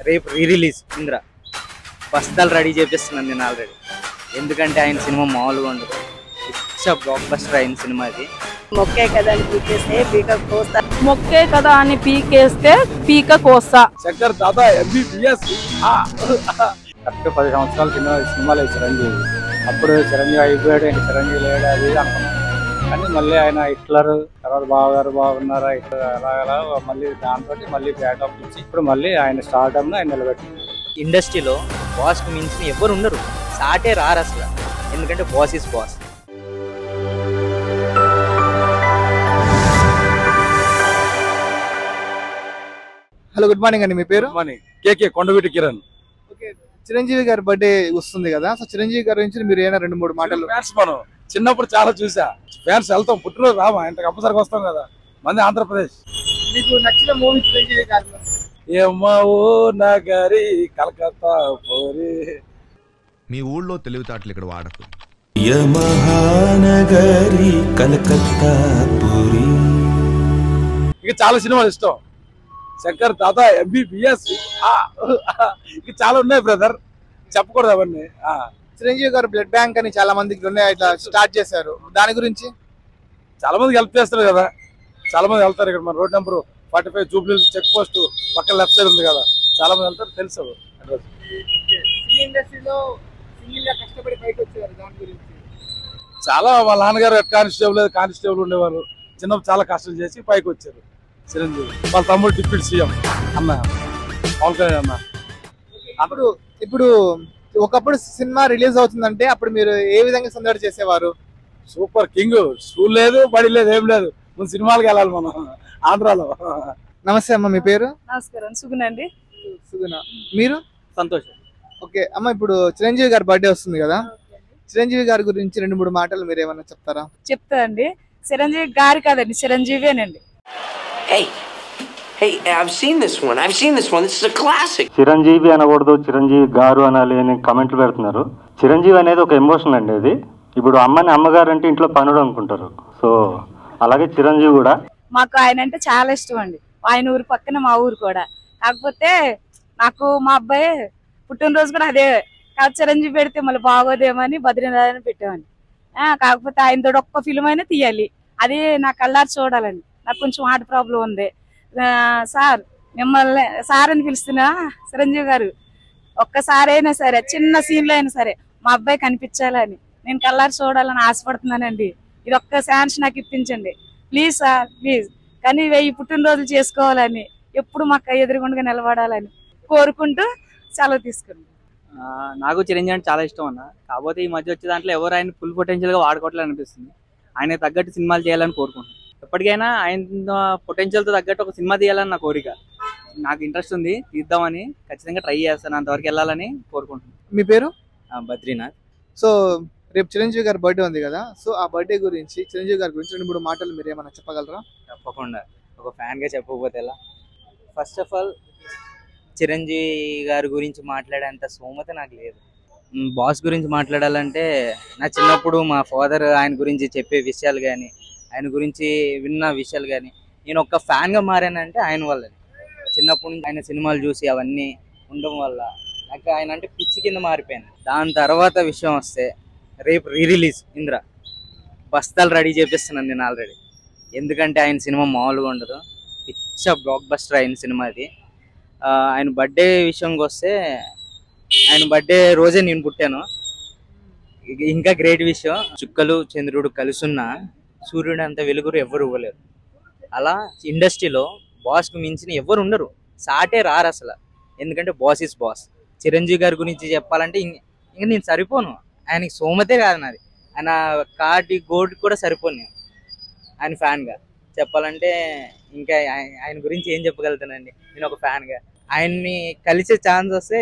రేపు రిలీజ్ ఇంద్ర బస్తాలు రెడీ చేపిస్తున్నాను నేను ఆల్రెడీ. ఎందుకంటే ఆయన సినిమా మామూలుగా ఉండదు, ఇట్స్ బ్లాక్ బస్టర్ అయిన సినిమా అది. మొక్కే కదా అని పీకేస్తే పీక కోస్తా, మొక్కే కదా అని పీకేస్తే పీక కోస్తా. శంకర్ దాదా MBBS కరెక్ట్ 10 సంవత్సరాల కింద సినిమాలు చిరంజీవి. అప్పుడు చిరంజీవి అయిపోయాడు, ఇంక చిరంజీవి లేడు అది అనుకున్నాం. కానీ మళ్ళీ ఆయన హిట్లర్ తర్వాత బావగారు బాగున్నారా ఇట్లా అలా మళ్ళీ దాంతో మళ్ళీ బ్యాకప్ ఇచ్చి ఇప్పుడు మళ్ళీ ఆయన స్టార్డమ్ ఆయన నిలబెట్టింది. ఇండస్ట్రీలో బాస్కి మించిన ఎవరు ఉండరు, సాటే రారు అసలు. ఎందుకంటే boss is boss. Hello, good morning అండి. మీ పేరు? కేకే కొండవీటి కిరణ్. ఓకే, చిరంజీవి గారి బర్త్డే వస్తుంది కదా, సో చిరంజీవి గారి గురించి మీరు ఏమైనా 2-3 మాటలు? ఫ్యాన్స్ మనం చిన్నప్పుడు చాలా చూసా, ఫ్యాన్స్ వెళ్తాం, పుట్టినరోజు రామా ఇంత కంపల్సరీగా వస్తాం కదా మంది ఆంధ్రప్రదేశ్. మీకు నచ్చిన మూవీ చిరంజీవి గారి? ఏమో నగరి కలకత్తా పోరి. మీ ఊళ్ళో తెలివితేటలు ఇక్కడ వాడకు. మహానగరి కలకత్తా పూరి. ఇక చాలా సినిమాలు ఇష్టం. శంకర్ దాదా MBBS ఇక చాలా ఉన్నాయి బ్రదర్, చెప్పకూడదు అవన్నీ. చిరంజీవి గారు బ్లడ్ బ్యాంక్ అని చాలా మందికి ఇట్లా స్టార్ట్ చేశారు, దాని గురించి? చాలా మందికి హెల్ప్ చేస్తారు కదా, చాలా మంది వెళ్తారు. ఇక్కడ మన road number 45 jubilee check post పక్కన లెఫ్ట్ సైడ్ ఉంది కదా, చాలా మంది వెళ్తారు, తెలుసు అడ్రస్. చాలా వాళ్ళ నాన్నగారు హెడ్ కానిస్టేబుల్ ఉండేవారు, చిన్నప్పుడు చాలా కష్టం చేసి పైకి వచ్చారు చిరంజీవి. వాళ్ళ తమ్ముడు డిప్యూటీ సీఎం అన్న పవన్ కళ్యాణ్ అన్న. ఇప్పుడు ఒకప్పుడు సినిమా రిలీజ్ అవుతుందంటే అప్పుడు మీరు ఏ విధంగా సందడి చేసేవారు? సూపర్ కింగ్, స్కూల్ లేదు బడి లేదు ఏం లేదు, ముందు సినిమాలకు వెళ్ళాలి మనం ఆంధ్రాలో. నమస్తే అమ్మ, మీ పేరు? నమస్కారం, సుగుణ అండి. సుగుణ. మీరు? సంతోషం. ఓకే అమ్మ, ఇప్పుడు చిరంజీవి గారి బర్త్డే వస్తుంది కదా, చిరంజీవి గారి గురించి 2-3 మాటలు మీరు ఏమన్నా చెప్తారా? చెప్తా అండి. చిరంజీవి గారు కాదండి, చిరంజీవేనండి. Hey, I've seen this one. This is a classic. Chiranjeevi అనకూడదు, చిరంజీవి గారు అనాలి అని కామెంట్లు పెడుతున్నారు. చిరంజీవి అనేది ఒక ఎమోషన్ అండి. అది ఇప్పుడు అమ్మని అమ్మగారు అంటే ఇంట్లో పనుడు అనుకుంటారు, సో అలాగే చిరంజీవి కూడా. మాకు ఆయన అంటే చాలా ఇష్టం అండి. ఆయన ఊరు పక్కన మా ఊరు కూడా. కాకపోతే నాకు మా అబ్బాయి పుట్టినరోజు కూడా అదే, కాకపోతే చిరంజీవి పెడితే మళ్ళీ బాగోదేమో అని బద్రీనాథ్ పెట్టామండి. కాకపోతే ఆయనతో ఒక్క ఫిల్మ్ అయినా తీయాలి, అది నా కళ్ళారు చూడాలండి. నాకు కొంచెం హార్ట్ ప్రాబ్లం ఉంది. సార్ మిమ్మల్ని సార్ అని పిలుస్తున్నా, చిరంజీవి గారు ఒక్కసారైనా సరే చిన్న సీన్లో అయినా సరే మా అబ్బాయి కనిపించాలని నేను కళ్ళారు చూడాలని ఆశపడుతున్నానండి. ఇది ఒక్క ఛాన్స్ నాకు ఇప్పించండి ప్లీజ్ సార్, ప్లీజ్. కానీ 1000 పుట్టినరోజులు చేసుకోవాలని, ఎప్పుడు మాకు ఎదురుగుండగా నిలబడాలని కోరుకుంటూ సెలవు తీసుకున్నాను. నాకు చిరంజీవి అంటే చాలా ఇష్టం అన్న. కాకపోతే ఈ మధ్య వచ్చే దాంట్లో ఎవరు ఆయన ఫుల్ పొటెన్షియల్గా వాడుకోవట్లేదు అనిపిస్తుంది. ఆయన తగ్గట్టు సినిమాలు చేయాలని కోరుకుంటున్నాను. ఎప్పటికైనా ఆయన పొటెన్షియల్తో తగ్గట్టు ఒక సినిమా తీయాలని నా కోరిక. నాకు ఇంట్రెస్ట్ ఉంది, తీద్దామని ఖచ్చితంగా ట్రై చేస్తాను, అంతవరకు వెళ్ళాలని కోరుకుంటున్నాను. మీ పేరు? బద్రీనాథ్. సో రేపు చిరంజీవి గారి బర్త్డే ఉంది కదా, సో ఆ బర్త్డే గురించి చిరంజీవి గారి గురించి 2-3 మాటలు మీరు ఏమైనా చెప్పగలరా? తప్పకుండా, ఒక ఫ్యాన్గా చెప్పకపోతే ఎలా. ఫస్ట్ ఆఫ్ ఆల్ చిరంజీవి గారి గురించి మాట్లాడేంత స్తోమత నాకు లేదు. బాస్ గురించి మాట్లాడాలంటే నా చిన్నప్పుడు మా ఫాదర్ ఆయన గురించి చెప్పే విషయాలు కానీ, ఆయన గురించి విన్న విషయాలు కానీ, నేను ఒక్క ఫ్యాన్గా మారానంటే ఆయన వల్లనే. చిన్నప్పటి నుంచి ఆయన సినిమాలు చూసి అవన్నీ ఉండడం వల్ల నాకు ఆయన అంటే పిచ్చి కింద మారిపోయాను. దాని తర్వాత విషయం వస్తే రేపు రిలీజ్ ఇంద్ర బస్తాలు రెడీ చేపిస్తున్నాను నేను ఆల్రెడీ. ఎందుకంటే ఆయన సినిమా మామూలుగా ఉండదు, ఇట్స్ బ్లాక్ బస్టర్ అయిన సినిమా అది. ఆయన బర్త్డే విషయంకి వస్తే ఆయన బర్త్డే రోజే నేను పుట్టాను. ఇంకా గ్రేట్ విషయం, చుక్కలు చంద్రుడు కలుసున్న సూర్యుడు అంత వెలుగురు ఎవరు ఇవ్వలేరు. అలా ఇండస్ట్రీలో బాస్కి మించిన ఎవరు ఉండరు, సాటే రారు అసలు. ఎందుకంటే బాస్ ఇస్ బాస్. చిరంజీవి గారి గురించి చెప్పాలంటే ఇంక నేను సరిపోను, ఆయనకి సోమతే కాదు నాది, ఆయన కాటి గోడ్ కూడా సరిపోను ఆయన ఫ్యాన్గా చెప్పాలంటే. ఇంకా ఆయన గురించి ఏం చెప్పగలుగుతానండి, నేను ఒక ఫ్యాన్గా. ఆయన్ని కలిసే ఛాన్స్ వస్తే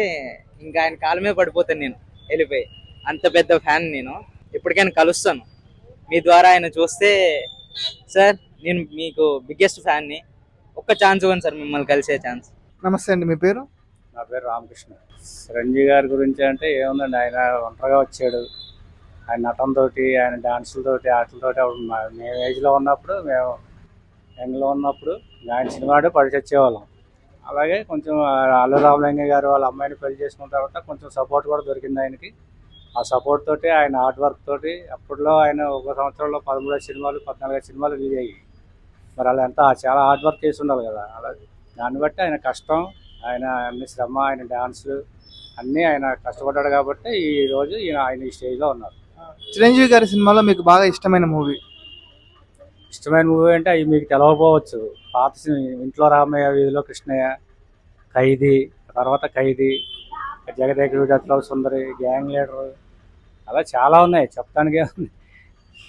ఇంకా ఆయన కాళ్ళ మీద పడిపోతాను నేను వెళ్ళిపోయి, అంత పెద్ద ఫ్యాన్ నేను. ఎప్పటికైనా కలుస్తాను మీ ద్వారా. ఆయన చూస్తే సార్ నేను మీకు బిగ్గెస్ట్ ఫ్యాన్ని, ఒక్క ఛాన్స్ ఇవ్వండి సార్, మిమ్మల్ని కలిసే ఛాన్స్. నమస్తే అండి, మీ పేరు? నా పేరు రామకృష్ణ. చిరంజీవి గారి గురించి అంటే ఏముందండి, ఆయన ఒంటరిగా వచ్చాడు. ఆయన నటనతోటి, ఆయన డాన్సులతోటి, ఆటలతోటి. మేము ఏజ్లో ఉన్నప్పుడు, మేము యంగ్లో ఉన్నప్పుడు ఆయన సినిమా పడి చచ్చేవాళ్ళం. అలాగే కొంచెం అల్లు రామలింగయ్య గారు వాళ్ళ అమ్మాయిని పెళ్లి చేసుకున్న తర్వాత కొంచెం సపోర్ట్ కూడా దొరికింది ఆయనకి. ఆ సపోర్ట్ తోటి ఆయన హార్డ్ వర్క్ తోటి అప్పట్లో ఆయన ఒక సంవత్సరంలో 13 సినిమాలు 14 సినిమాలు రిలీజ్ అయ్యాయి. మరి అలా ఎంత చాలా హార్డ్ వర్క్ చేసి ఉండాలి కదా. అలా దాన్ని బట్టి ఆయన కష్టం, ఆయన అన్ని శ్రమ, ఆయన డాన్సులు అన్నీ ఆయన కష్టపడ్డాడు కాబట్టి ఈ రోజు ఆయన ఈ స్టేజ్లో ఉన్నారు. చిరంజీవి గారి సినిమాలో మీకు బాగా ఇష్టమైన మూవీ? ఇష్టమైన మూవీ అంటే అవి మీకు తెలవకపోవచ్చు. పాత ఇంట్లో రామయ్య, వీధిలో కృష్ణయ్య, ఖైదీ, తర్వాత ఖైదీ, జగదేక వీడతలో సుందరి, గ్యాంగ్ లీడర్, అలా చాలా ఉన్నాయి చెప్తానికే.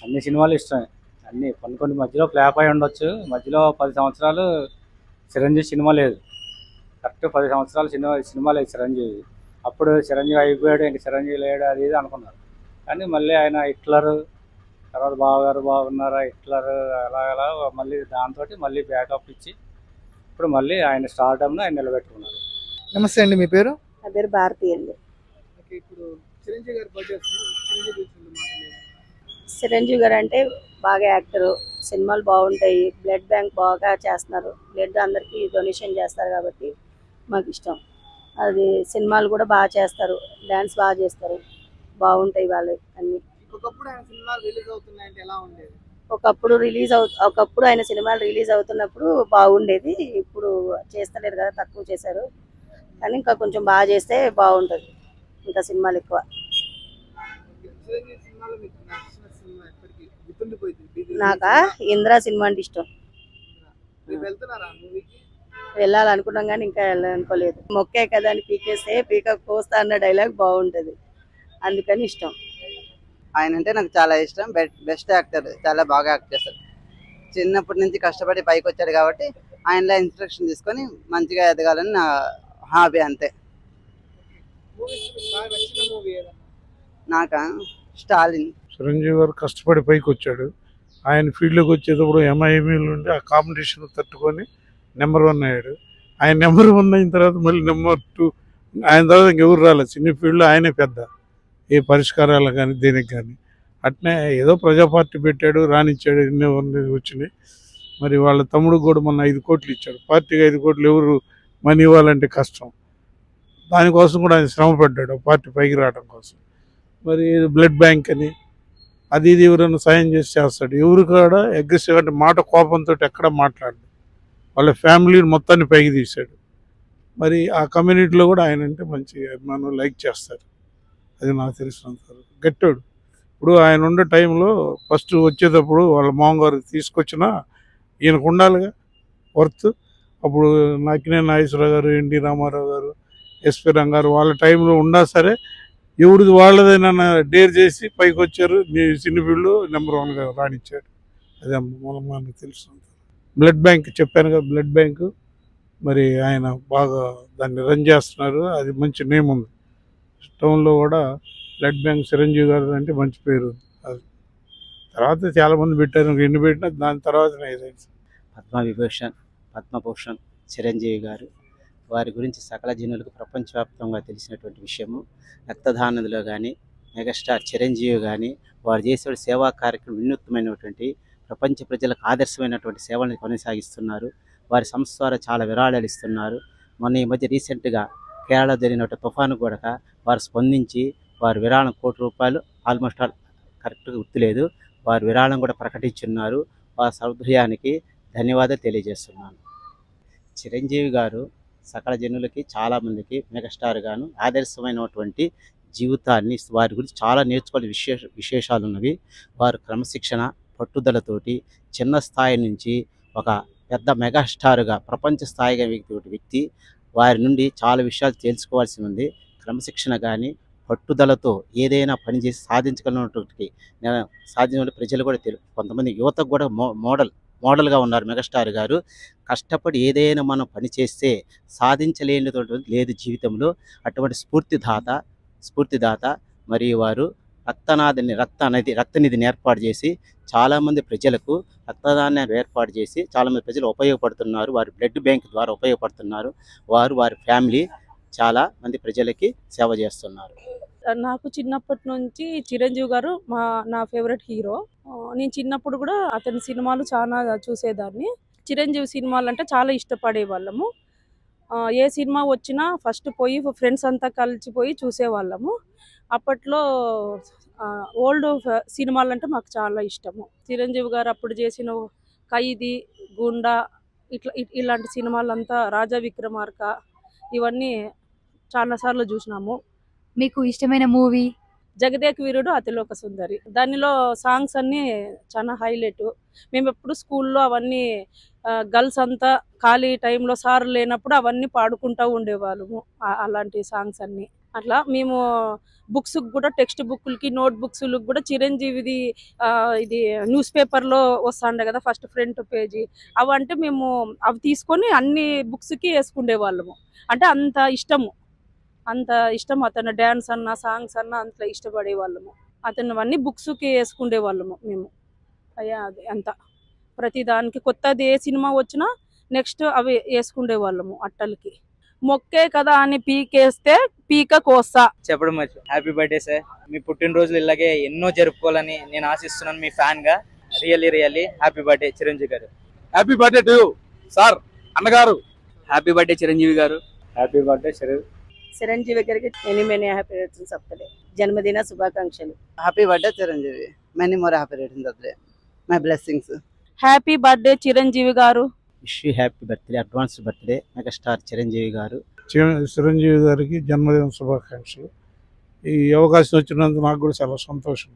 అన్ని సినిమాలు ఇష్టమే. అన్నీ కొన్ని మధ్యలో ఫ్లాప్ అయి ఉండొచ్చు. మధ్యలో 10 సంవత్సరాలు చిరంజీవి సినిమా లేదు. కరెక్ట్ 10 సంవత్సరాలు సినిమా లేదు చిరంజీవి. అప్పుడు చిరంజీవి అయిపోయాడు, ఇంక చిరంజీవి లేడు అది ఇది అనుకున్నారు. కానీ మళ్ళీ ఆయన హిట్లర్, తర్వాత బావగారు బాగున్నారా, హిట్లర్, అలా మళ్ళీ దాంతో మళ్ళీ బ్యాకప్ ఇచ్చి ఇప్పుడు మళ్ళీ ఆయన స్టార్డమ్ను ఆయన నిలబెట్టుకున్నారు. నమస్తే అండి, మీ పేరు? నా పేరు భారతి అండి. ఇప్పుడు చిరంజీవి గారి బర్త్డే చిరంజీవి గారు అంటే బాగా యాక్టరు, సినిమాలు బాగుంటాయి, బ్లడ్ బ్యాంక్ బాగా చేస్తున్నారు, బ్లడ్ అందరికీ డొనేషన్ చేస్తారు కాబట్టి మాకు ఇష్టం. అది సినిమాలు కూడా బాగా చేస్తారు, డ్యాన్స్ బాగా చేస్తారు, బాగుంటాయి వాళ్ళు అన్ని. ఒకప్పుడు ఆయన సినిమాలు రిలీజ్ అవుతున్నాయంటే ఎలా ఉండేది? ఒకప్పుడు ఆయన సినిమాలు రిలీజ్ అవుతున్నప్పుడు బాగుండేది. ఇప్పుడు చేస్తలేరు కదా, తక్కువ చేశారు. కానీ ఇంకా కొంచెం బాగా చేస్తే బాగుంటుంది, ఇంకా సినిమాలు ఎక్కువ. నాకా ఇంద్రా సినిమా అంటే ఇష్టం. వెళ్ళాలనుకున్నాం కానీ ఇంకా వెళ్ళాలనుకోలేదు. మొక్కే కదా అని పీకేస్తే పీక కోస్తా అన్న డైలాగ్ బాగుంటది, అందుకని ఇష్టం. ఆయన అంటే నాకు చాలా ఇష్టం. బెస్ట్ యాక్టర్, చాలా బాగా యాక్ట్ చేస్తారు. చిన్నప్పటి నుంచి కష్టపడి పైకి వచ్చాడు కాబట్టి ఆయనలో ఇన్స్ట్రక్షన్ తీసుకొని మంచిగా ఎదగాలని నా హాబీ, అంతే. నాకా స్టాలిన్. చిరంజీవి గారు కష్టపడి పైకి వచ్చాడు. ఆయన ఫీల్డ్లోకి వచ్చేటప్పుడు ఎంఐఎంఈలు నుండి ఆ కాంపిటీషన్ తట్టుకొని నెంబర్ 1 అయ్యాడు. ఆయన నెంబర్ 1 అయిన తర్వాత మళ్ళీ నెంబర్ 2, ఆయన తర్వాత ఇంకెవరు రాలేదు. సినీ ఫీల్డ్లో ఆయనే పెద్ద, ఏ పరిష్కారాలు కానీ దేనికి కానీ. అట్నే ఏదో ప్రజా పార్టీ పెట్టాడు, రానిచ్చాడు, ఎన్నో వచ్చినాయి. మరి వాళ్ళ తమ్ముడు కూడా మొన్న 5 కోట్లు ఇచ్చాడు. పార్టీకి 5 కోట్లు ఎవరు మనీ ఇవ్వాలంటే కష్టం. దానికోసం కూడా ఆయన శ్రమ పడ్డాడు పార్టీ పైకి రావడం కోసం. మరి బ్లడ్ బ్యాంక్ అని అది ఇది ఎవరైనా సాయం చేసి చేస్తాడు. ఎవరు కూడా అగ్రెసివ్ అంటే మాట కోపంతో ఎక్కడ మాట్లాడు. వాళ్ళ ఫ్యామిలీని మొత్తాన్ని పైకి తీశాడు. మరి ఆ కమ్యూనిటీలో కూడా ఆయన అంటే మంచి అభిమానం, లైక్ చేస్తారు. అది నాకు తెలిసినంత గట్టాడు. ఇప్పుడు ఆయన ఉండే టైంలో ఫస్ట్ వచ్చేటప్పుడు వాళ్ళ మామగారు తీసుకొచ్చినా ఈయనకు ఉండాలిగా వర్త్. అప్పుడు నాకినే నాగేశ్వరరావు గారు, ఎన్టీ రామారావు గారు, ఎస్పీ రంగారు వాళ్ళ టైంలో ఉన్నా సరే ఎవరిది వాళ్ళదైనా డేర్ చేసి పైకి వచ్చారు. సినీ ఫీల్డ్ నెంబర్ 1గా రాణించాడు. అదే మనకు తెలిసినంత. బ్లడ్ బ్యాంక్ చెప్పాను కదా, బ్లడ్ బ్యాంకు మరి ఆయన బాగా దాన్ని రన్ చేస్తున్నారు. అది మంచి నేమ్ ఉంది టౌన్లో కూడా. బ్లడ్ బ్యాంక్ చిరంజీవి గారు అంటే మంచి పేరు. అది తర్వాత చాలామంది పెట్టారు, ఎన్ని పెట్టినా దాని తర్వాత పద్మభూషణ్ చిరంజీవి గారు, వారి గురించి సకల జనులకు ప్రపంచవ్యాప్తంగా తెలిసినటువంటి విషయము. రక్తదానంలో కానీ మెగాస్టార్ చిరంజీవి కానీ వారు చేసే సేవా కార్యక్రమం వినూత్నమైనటువంటి, ప్రపంచ ప్రజలకు ఆదర్శమైనటువంటి సేవలను కొనసాగిస్తున్నారు. వారి సంస్థ ద్వారా చాలా విరాళాలు ఇస్తున్నారు. మొన్న ఈ మధ్య రీసెంట్గా కేరళ జరిగినటువంటి తుఫాను కూడా వారు స్పందించి వారి విరాళం ₹1 ఆల్మోస్ట్ ఆల్ కరెక్ట్గా గుర్తులేదు, వారి విరాళం కూడా ప్రకటించున్నారు. వారి సౌహృదయానికి ధన్యవాదాలు తెలియజేస్తున్నాను. చిరంజీవి గారు సకల జనులకి చాలామందికి మెగాస్టార్ గాను ఆదర్శమైనటువంటి జీవితాన్ని, వారి గురించి చాలా నేర్చుకోవాల్సిన విశేషాలు ఉన్నవి. వారు క్రమశిక్షణ, పట్టుదలతోటి చిన్న స్థాయి నుంచి ఒక పెద్ద మెగాస్టార్గా ప్రపంచ స్థాయిగా వ్యక్తి. వారి నుండి చాలా విషయాలు తెలుసుకోవాల్సి ఉంది. క్రమశిక్షణ కానీ పట్టుదలతో ఏదైనా పని చేసి సాధించగలిగినటువంటి సాధించిన ప్రజలు కూడా కొంతమంది యువతకు కూడా మోడల్గా ఉన్నారు మెగాస్టార్ గారు. కష్టపడి ఏదైనా మనం పని చేస్తే సాధించలేనిటువంటి లేదు జీవితంలో. అటువంటి స్ఫూర్తిదాత మరియు వారు రక్తనిధిని ఏర్పాటు చేసి చాలామంది ప్రజలకు రక్తదానాన్ని ఏర్పాటు చేసి చాలామంది ప్రజలు ఉపయోగపడుతున్నారు. వారి బ్లడ్ బ్యాంక్ ద్వారా ఉపయోగపడుతున్నారు. వారి ఫ్యామిలీ చాలా మంది ప్రజలకి సేవ చేస్తున్నారు. నాకు చిన్నప్పటి నుంచి చిరంజీవి గారు నా ఫేవరెట్ హీరో. నేను చిన్నప్పుడు కూడా అతని సినిమాలు చాలా చూసేదాన్ని. చిరంజీవి సినిమాలు అంటే చాలా ఇష్టపడే వాళ్ళము. ఏ సినిమా వచ్చినా ఫస్ట్ పోయి ఫ్రెండ్స్ అంతా కలిసిపోయి చూసేవాళ్ళము. అప్పట్లో ఓల్డ్ సినిమాలు అంటే మాకు చాలా ఇష్టము. చిరంజీవి గారు అప్పుడు చేసిన ఖైదీ, గుండా ఇలాంటి సినిమాలంతా, రాజా విక్రమార్క ఇవన్నీ చాలాసార్లు చూసినాము. మీకు ఇష్టమైన మూవీ? జగదేక వీరుడు అతిలోక సుందరి. దానిలో సాంగ్స్ అన్నీ చాలా హైలైట్. మేము ఎప్పుడు స్కూల్లో అవన్నీ గర్ల్స్ అంతా ఖాళీ టైంలో సార్ లేనప్పుడు అవన్నీ పాడుకుంటూ ఉండేవాళ్ళము. అలాంటి సాంగ్స్ అన్నీ. అట్లా మేము బుక్స్ కూడా, టెక్స్ట్ బుక్లకి, నోట్ బుక్స్లకు కూడా చిరంజీవిది ఇది న్యూస్ పేపర్లో వస్తుండే కదా ఫస్ట్ ఫ్రంట్ పేజీ, అవంటే మేము అవి తీసుకొని అన్ని బుక్స్కి వేసుకునే వాళ్ళము. అంటే అంత ఇష్టం అతను డ్యాన్స్ అన్న, సాంగ్స్ అన్న అంత ఇష్టపడే వాళ్ళము. అతను అన్ని బుక్స్కి వేసుకునే వాళ్ళము మేము. అయ్యా అది అంత ప్రతి దానికి కొత్తది ఏ సినిమా వచ్చినా నెక్స్ట్ అవి వేసుకునే వాళ్ళము అట్టలకి. మొక్కే కదా అని పీకేస్తే పీక కోస్తా చెప్పడం మర్చి. Happy birthday sir. మీ పుట్టినరోజులు ఇలాగే ఎన్నో జరుపుకోవాలని నేను ఆశిస్తున్నాను మీ ఫ్యాన్ గా. రియల్లీ హ్యాపీ బర్త్డే చిరంజీవి గారు. హ్యాపీ బర్త్డే టు సార్ అన్నగారు. హ్యాపీ బర్త్డే చిరంజీవి గారు. హ్యాపీ బర్త్డే చిరంజీవి గారికి many happy returns of the day. జన్మదిన శుభాకాంక్షలు. Happy birthday Chiranjeevi. Many more happy returns of the day. My blessings. Happy birthday Chiranjeevi గారు. Wish you happy birthday, advance birthday megastar Chiranjeevi గారు. చిరంజీవి గారికి జన్మదిన శుభాకాంక్షలు. ఈ అవకాశం వచ్చినందుకు నాకు కూడా చాలా సంతోషం.